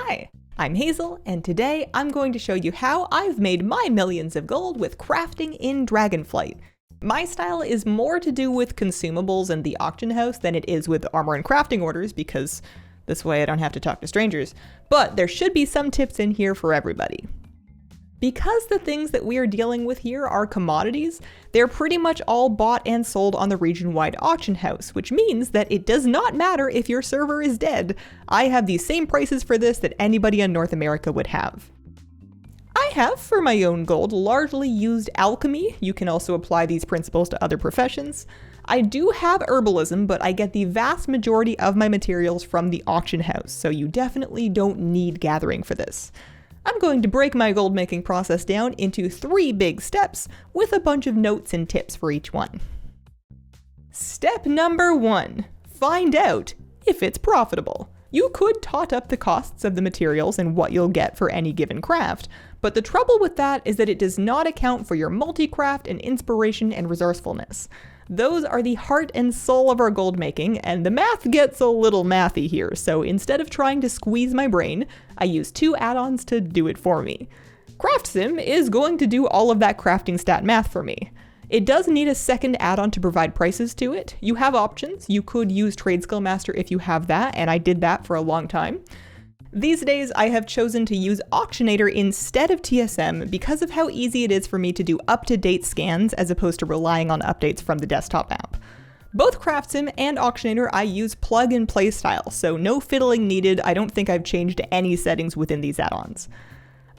Hi, I'm Hazel, and today I'm going to show you how I've made my millions of gold with crafting in Dragonflight. My style is more to do with consumables and the auction house than it is with armor and crafting orders, because this way I don't have to talk to strangers, but there should be some tips in here for everybody. Because the things that we are dealing with here are commodities, they're pretty much all bought and sold on the region-wide auction house, which means that it does not matter if your server is dead. I have the same prices for this that anybody in North America would have. I have, for my own gold, largely used Alchemy. You can also apply these principles to other professions. I do have herbalism, but I get the vast majority of my materials from the auction house, so you definitely don't need gathering for this. I'm going to break my gold making process down into 3 big steps with a bunch of notes and tips for each one. Step number 1, find out if it's profitable. You could tot up the costs of the materials and what you'll get for any given craft, but the trouble with that is that it does not account for your multi-craft and inspiration and resourcefulness. Those are the heart and soul of our gold making, and the math gets a little mathy here, so instead of trying to squeeze my brain, I use 2 add-ons to do it for me. CraftSim is going to do all of that crafting stat math for me. It does need a second add-on to provide prices to it. You have options. You could use Trade Skill Master if you have that, and I did that for a long time. These days, I have chosen to use Auctionator instead of TSM because of how easy it is for me to do up-to-date scans as opposed to relying on updates from the desktop app. Both CraftSim and Auctionator I use plug-and-play style, so no fiddling needed. I don't think I've changed any settings within these add-ons.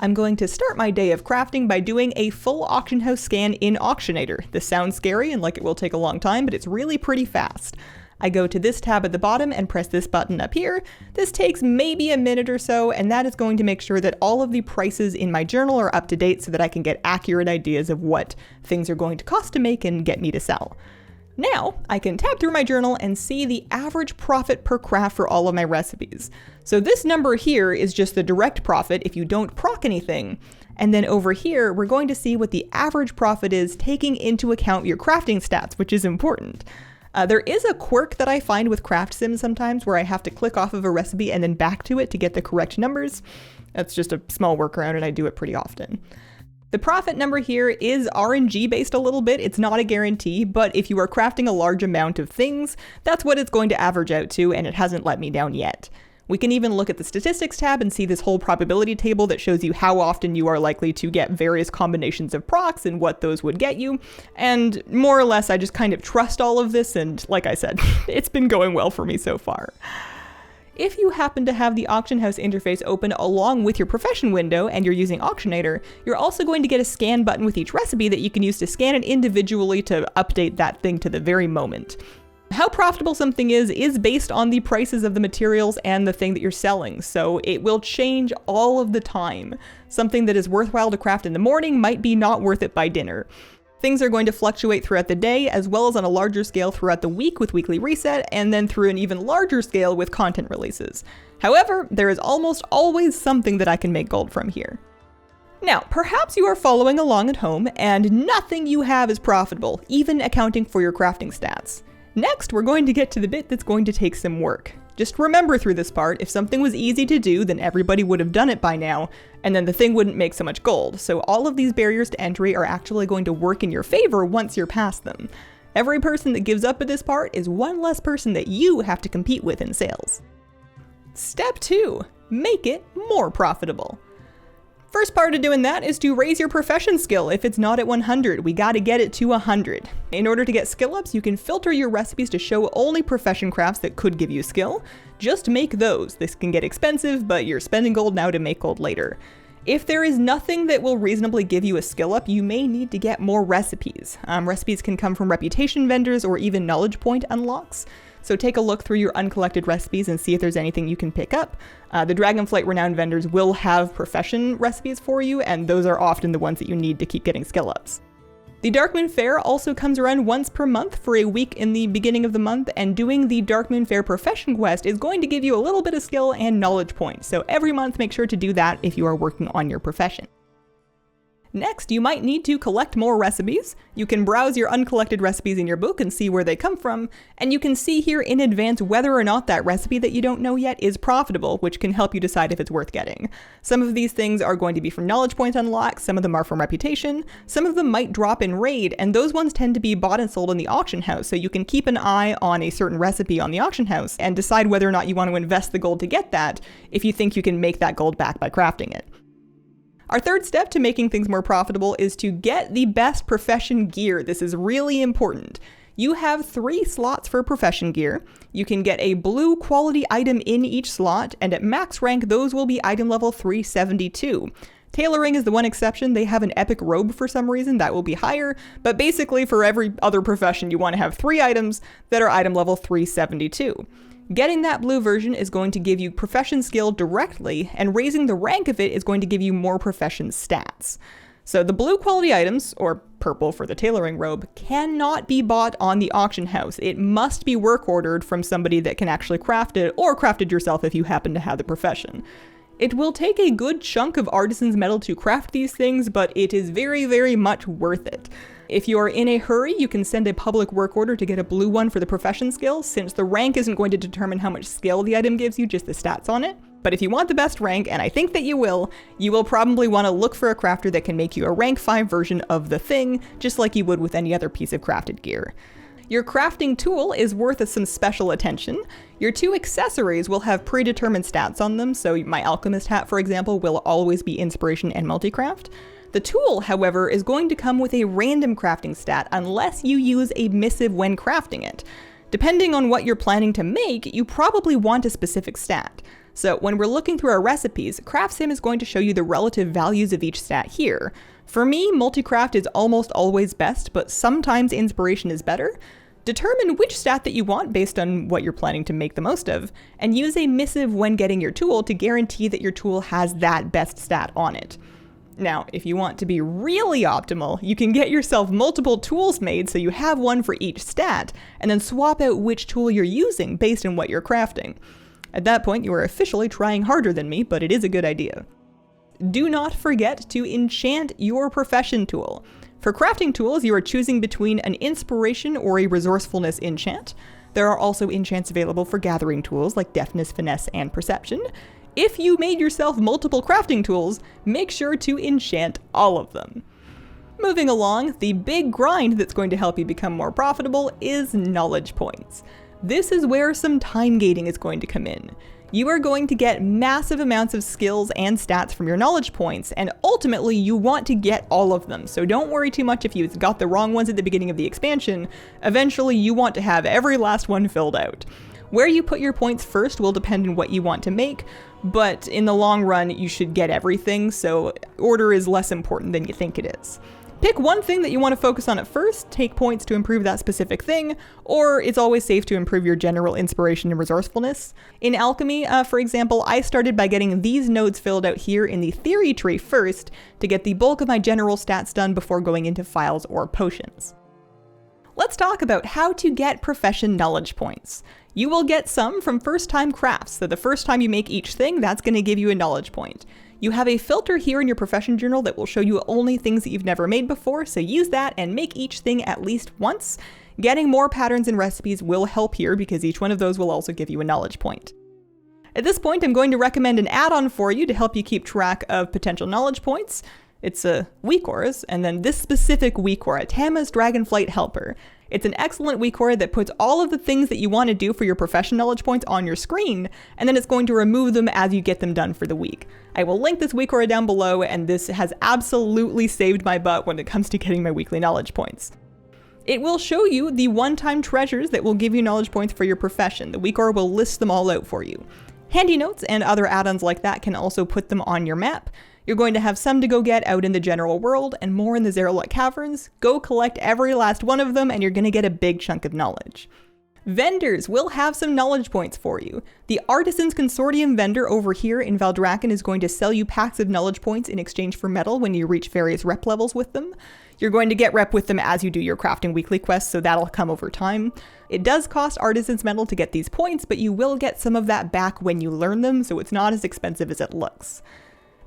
I'm going to start my day of crafting by doing a full auction house scan in Auctionator. This sounds scary and like it will take a long time, but it's really pretty fast. I go to this tab at the bottom and press this button up here. This takes maybe a minute or so, and that is going to make sure that all of the prices in my journal are up to date so that I can get accurate ideas of what things are going to cost to make and get me to sell. Now, I can tab through my journal and see the average profit per craft for all of my recipes. So this number here is just the direct profit if you don't proc anything. And then over here, we're going to see what the average profit is taking into account your crafting stats, which is important. There is a quirk that I find with CraftSim sometimes where I have to click off of a recipe and then back to it to get the correct numbers. That's just a small workaround and I do it pretty often. The profit number here is RNG based a little bit. It's not a guarantee, but if you are crafting a large amount of things, that's what it's going to average out to, and it hasn't let me down yet. We can even look at the statistics tab and see this whole probability table that shows you how often you are likely to get various combinations of procs and what those would get you. And more or less, I just kind of trust all of this, and like I said, it's been going well for me so far. If you happen to have the auction house interface open along with your profession window and you're using Auctionator, you're also going to get a scan button with each recipe that you can use to scan it individually to update that thing to the very moment. How profitable something is based on the prices of the materials and the thing that you're selling, so it will change all of the time. Something that is worthwhile to craft in the morning might be not worth it by dinner. Things are going to fluctuate throughout the day, as well as on a larger scale throughout the week with weekly reset, and then through an even larger scale with content releases. However, there is almost always something that I can make gold from here. Now, perhaps you are following along at home, and nothing you have is profitable, even accounting for your crafting stats. Next, we're going to get to the bit that's going to take some work. Just remember through this part, if something was easy to do, then everybody would have done it by now, and then the thing wouldn't make so much gold. So all of these barriers to entry are actually going to work in your favor once you're past them. Every person that gives up at this part is one less person that you have to compete with in sales. Step 2, make it more profitable. First part of doing that is to raise your profession skill. If it's not at 100, we gotta get it to 100. In order to get skill ups, you can filter your recipes to show only profession crafts that could give you skill. Just make those. This can get expensive, but you're spending gold now to make gold later. If there is nothing that will reasonably give you a skill up, you may need to get more recipes. Recipes can come from reputation vendors or even knowledge point unlocks. So take a look through your uncollected recipes and see if there's anything you can pick up. The Dragonflight renowned vendors will have profession recipes for you, and those are often the ones that you need to keep getting skill ups. The Darkmoon Fair also comes around once per month for a week in the beginning of the month, and doing the Darkmoon Fair profession quest is going to give you a little bit of skill and knowledge points. So every month make sure to do that if you are working on your profession. Next, you might need to collect more recipes. You can browse your uncollected recipes in your book and see where they come from, and you can see here in advance whether or not that recipe that you don't know yet is profitable, which can help you decide if it's worth getting. Some of these things are going to be from knowledge point unlocks, some of them are from reputation, some of them might drop in raid, and those ones tend to be bought and sold in the auction house, so you can keep an eye on a certain recipe on the auction house and decide whether or not you want to invest the gold to get that if you think you can make that gold back by crafting it. Our third step to making things more profitable is to get the best profession gear. This is really important. You have 3 slots for profession gear. You can get a blue quality item in each slot, and at max rank, those will be item level 372. Tailoring is the one exception. They have an epic robe for some reason that will be higher, but basically for every other profession, you want to have 3 items that are item level 372. Getting that blue version is going to give you profession skill directly, and raising the rank of it is going to give you more profession stats. So the blue quality items, or purple for the tailoring robe, cannot be bought on the auction house. It must be work ordered from somebody that can actually craft it, or craft it yourself if you happen to have the profession. It will take a good chunk of artisan's metal to craft these things, but it is very, very much worth it. If you're in a hurry, you can send a public work order to get a blue one for the profession skill, since the rank isn't going to determine how much skill the item gives you, just the stats on it. But if you want the best rank, and I think that you will probably want to look for a crafter that can make you a rank 5 version of the thing, just like you would with any other piece of crafted gear. Your crafting tool is worth some special attention. Your 2 accessories will have predetermined stats on them, so my alchemist hat, for example, will always be inspiration and multicraft. The tool, however, is going to come with a random crafting stat unless you use a missive when crafting it. Depending on what you're planning to make, you probably want a specific stat. So when we're looking through our recipes, CraftSim is going to show you the relative values of each stat here. For me, multicraft is almost always best, but sometimes inspiration is better. Determine which stat that you want based on what you're planning to make the most of, and use a missive when getting your tool to guarantee that your tool has that best stat on it. Now, if you want to be really optimal, you can get yourself multiple tools made so you have one for each stat, and then swap out which tool you're using based on what you're crafting. At that point, you are officially trying harder than me, but it is a good idea. Do not forget to enchant your profession tool. For crafting tools, you are choosing between an inspiration or a resourcefulness enchant. There are also enchants available for gathering tools like deftness, finesse, and perception. If you made yourself multiple crafting tools, make sure to enchant all of them. Moving along, the big grind that's going to help you become more profitable is knowledge points. This is where some time gating is going to come in. You are going to get massive amounts of skills and stats from your knowledge points, and ultimately you want to get all of them, so don't worry too much if you got the wrong ones at the beginning of the expansion. Eventually you want to have every last one filled out. Where you put your points first will depend on what you want to make, but in the long run you should get everything, so order is less important than you think it is. Pick one thing that you want to focus on at first, take points to improve that specific thing, or it's always safe to improve your general inspiration and resourcefulness. In Alchemy, for example, I started by getting these nodes filled out here in the theory tree first to get the bulk of my general stats done before going into files or potions. Let's talk about how to get profession knowledge points. You will get some from first-time crafts, so the first time you make each thing, that's going to give you a knowledge point. You have a filter here in your profession journal that will show you only things that you've never made before, so use that and make each thing at least once. Getting more patterns and recipes will help here because each one of those will also give you a knowledge point. At this point, I'm going to recommend an add-on for you to help you keep track of potential knowledge points. It's a weak auras, and then this specific weak aura, Tama's Dragonflight Helper. It's an excellent weak aura that puts all of the things that you want to do for your profession knowledge points on your screen, and then it's going to remove them as you get them done for the week. I will link this weak aura down below, and this has absolutely saved my butt when it comes to getting my weekly knowledge points. It will show you the one-time treasures that will give you knowledge points for your profession. The weak aura will list them all out for you. Handy notes and other add-ons like that can also put them on your map. You're going to have some to go get out in the general world and more in the Zerolot Caverns. Go collect every last one of them and you're going to get a big chunk of knowledge. Vendors will have some knowledge points for you. The Artisans Consortium vendor over here in Valdrakken is going to sell you packs of knowledge points in exchange for metal when you reach various rep levels with them. You're going to get rep with them as you do your crafting weekly quests, so that'll come over time. It does cost Artisans metal to get these points, but you will get some of that back when you learn them, so it's not as expensive as it looks.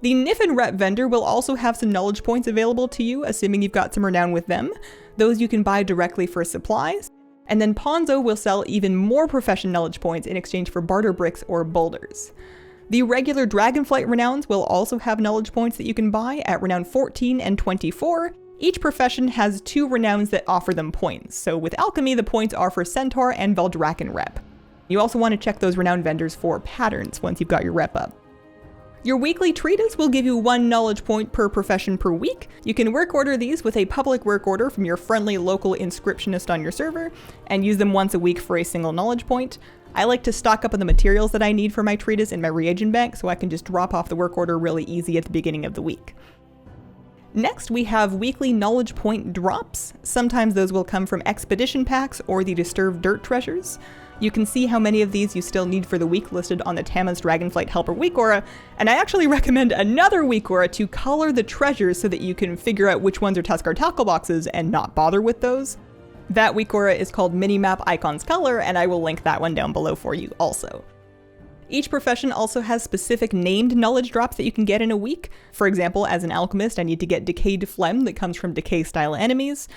The Nif and Rep vendor will also have some knowledge points available to you, assuming you've got some renown with them. Those you can buy directly for supplies. And then Ponzo will sell even more profession knowledge points in exchange for barter bricks or boulders. The regular Dragonflight renowns will also have knowledge points that you can buy at renown 14 and 24. Each profession has 2 renowns that offer them points, so with Alchemy the points are for Centaur and Valdraken rep. You also want to check those renowned vendors for patterns once you've got your rep up. Your weekly treatise will give you 1 knowledge point per profession per week. You can work order these with a public work order from your friendly local inscriptionist on your server, and use them once a week for a single knowledge point. I like to stock up on the materials that I need for my treatise in my reagent bank, so I can just drop off the work order really easy at the beginning of the week. Next, we have weekly knowledge point drops. Sometimes those will come from expedition packs or the disturbed dirt treasures. You can see how many of these you still need for the week listed on the Tama's Dragonflight Helper week aura, and I actually recommend another week aura to color the treasures so that you can figure out which ones are Tuskar tackle boxes and not bother with those. That week aura is called Minimap Icons Color, and I will link that one down below for you also. Each profession also has specific named knowledge drops that you can get in a week. For example, as an alchemist, I need to get Decayed Phlegm that comes from Decay style enemies.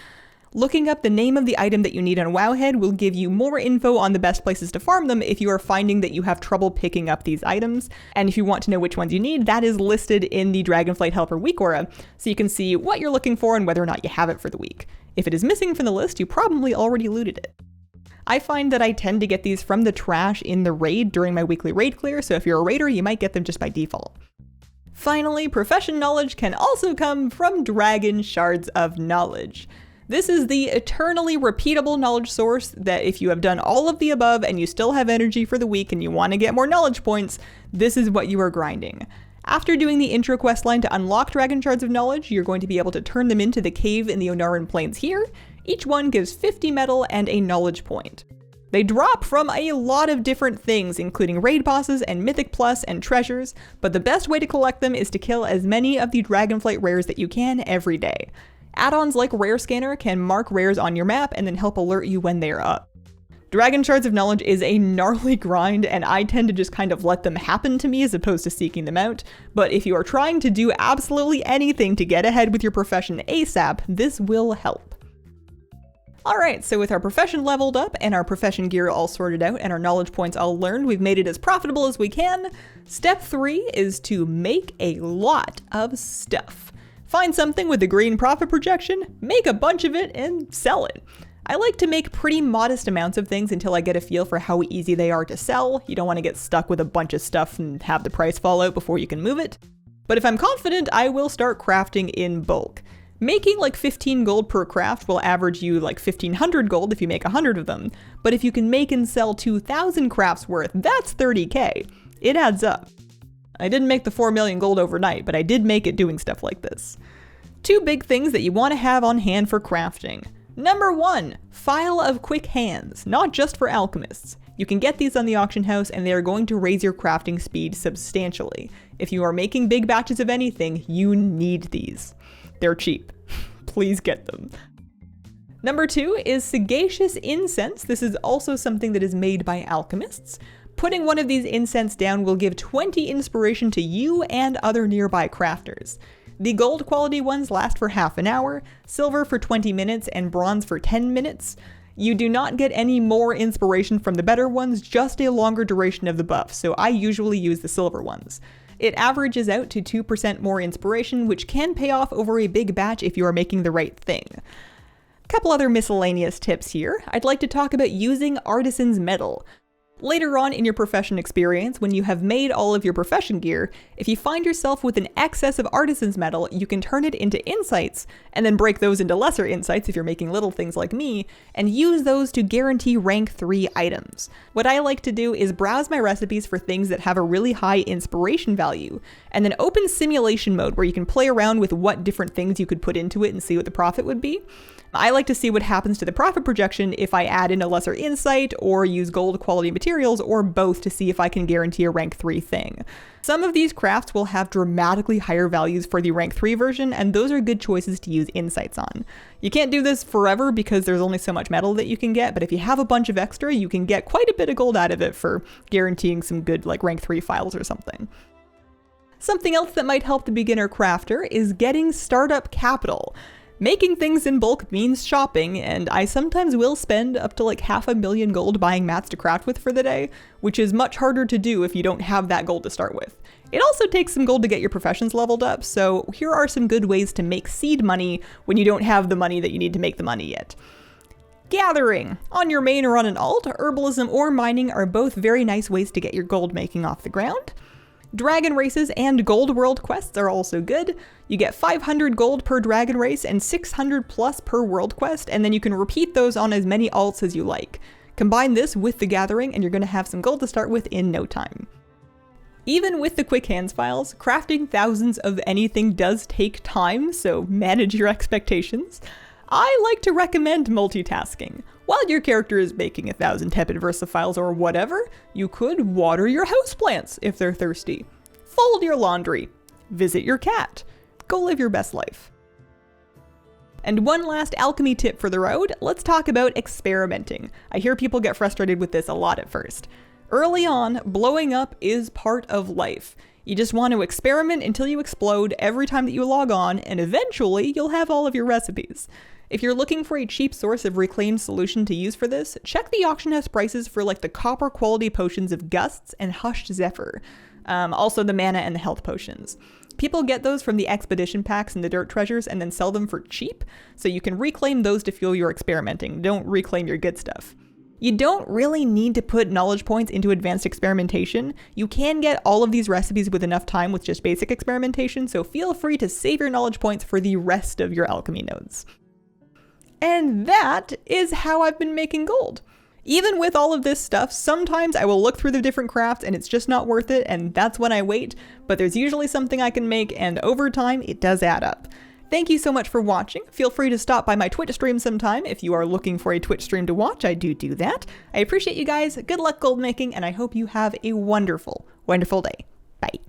Looking up the name of the item that you need on Wowhead will give you more info on the best places to farm them if you are finding that you have trouble picking up these items. And if you want to know which ones you need, that is listed in the Dragonflight Helper week aura, so you can see what you're looking for and whether or not you have it for the week. If it is missing from the list, you probably already looted it. I find that I tend to get these from the trash in the raid during my weekly raid clear, so if you're a raider, you might get them just by default. Finally, profession knowledge can also come from Dragon Shards of Knowledge. This is the eternally repeatable knowledge source that if you have done all of the above and you still have energy for the week and you want to get more knowledge points, this is what you are grinding. After doing the intro quest line to unlock Dragon Shards of Knowledge, you're going to be able to turn them into the cave in the Onaran Plains here. Each one gives 50 metal and a knowledge point. They drop from a lot of different things, including raid bosses and Mythic Plus and treasures, but the best way to collect them is to kill as many of the Dragonflight rares that you can every day. Add-ons like Rare Scanner can mark rares on your map and then help alert you when they're up. Dragon Shards of Knowledge is a gnarly grind, and I tend to just kind of let them happen to me as opposed to seeking them out, but if you are trying to do absolutely anything to get ahead with your profession ASAP, this will help. Alright, so with our profession leveled up and our profession gear all sorted out and our knowledge points all learned, we've made it as profitable as we can. Step 3 is to make a lot of stuff. Find something with a green profit projection, make a bunch of it, and sell it. I like to make pretty modest amounts of things until I get a feel for how easy they are to sell. You don't want to get stuck with a bunch of stuff and have the price fall out before you can move it. But if I'm confident, I will start crafting in bulk. Making like 15 gold per craft will average you like 1500 gold if you make 100 of them. But if you can make and sell 2,000 crafts worth, that's 30k. It adds up. I didn't make the 4 million gold overnight, but I did make it doing stuff like this. 2 big things that you want to have on hand for crafting. Number 1, File of Quick Hands, not just for alchemists. You can get these on the auction house and they are going to raise your crafting speed substantially. If you are making big batches of anything, you need these. They're cheap. Please get them. Number 2 is Sagacious Incense. This is also something that is made by alchemists. Putting one of these incense down will give 20 inspiration to you and other nearby crafters. The gold quality ones last for half an hour, silver for 20 minutes, and bronze for 10 minutes. You do not get any more inspiration from the better ones, just a longer duration of the buff, so I usually use the silver ones. It averages out to 2% more inspiration, which can pay off over a big batch if you are making the right thing. A couple other miscellaneous tips here. I'd like to talk about using Artisan's Metal. Later on in your profession experience, when you have made all of your profession gear, if you find yourself with an excess of Artisan's Metal, you can turn it into insights, and then break those into lesser insights if you're making little things like me, and use those to guarantee rank 3 items. What I like to do is browse my recipes for things that have a really high inspiration value, and then open simulation mode where you can play around with what different things you could put into it and see what the profit would be. I like to see what happens to the profit projection if I add in a lesser insight or use gold quality materials or both to see if I can guarantee a rank 3 thing. Some of these crafts will have dramatically higher values for the rank 3 version, and those are good choices to use insights on. You can't do this forever because there's only so much metal that you can get, but if you have a bunch of extra, you can get quite a bit of gold out of it for guaranteeing some good like rank 3 files or something. Something else that might help the beginner crafter is getting startup capital. Making things in bulk means shopping, and I sometimes will spend up to like 500,000 gold buying mats to craft with for the day, which is much harder to do if you don't have that gold to start with. It also takes some gold to get your professions leveled up, so here are some good ways to make seed money when you don't have the money that you need to make the money yet. Gathering. On your main or on an alt, herbalism or mining are both very nice ways to get your gold making off the ground. Dragon races and gold world quests are also good. You get 500 gold per dragon race and 600 plus per world quest, and then you can repeat those on as many alts as you like. Combine this with the gathering and you're going to have some gold to start with in no time. Even with the quick hands files, crafting thousands of anything does take time, so manage your expectations. I like to recommend multitasking. While your character is making 1,000 tepid Versa files or whatever, you could water your houseplants if they're thirsty, fold your laundry, visit your cat, go live your best life. And one last alchemy tip for the road, let's talk about experimenting. I hear people get frustrated with this a lot at first. Early on, blowing up is part of life. You just want to experiment until you explode every time that you log on, and eventually you'll have all of your recipes. If you're looking for a cheap source of reclaimed solution to use for this, check the auction house prices for like the copper quality potions of Gusts and Hushed Zephyr. Also the mana and the health potions. People get those from the expedition packs and the dirt treasures and then sell them for cheap, so you can reclaim those to fuel your experimenting. Don't reclaim your good stuff. You don't really need to put knowledge points into advanced experimentation. You can get all of these recipes with enough time with just basic experimentation, so feel free to save your knowledge points for the rest of your alchemy nodes. And that is how I've been making gold. Even with all of this stuff, sometimes I will look through the different crafts and it's just not worth it, and that's when I wait, but there's usually something I can make, and over time it does add up. Thank you so much for watching. Feel free to stop by my Twitch stream sometime if you are looking for a Twitch stream to watch. I do that. I appreciate you guys. Good luck gold making, and I hope you have a wonderful, wonderful day. Bye.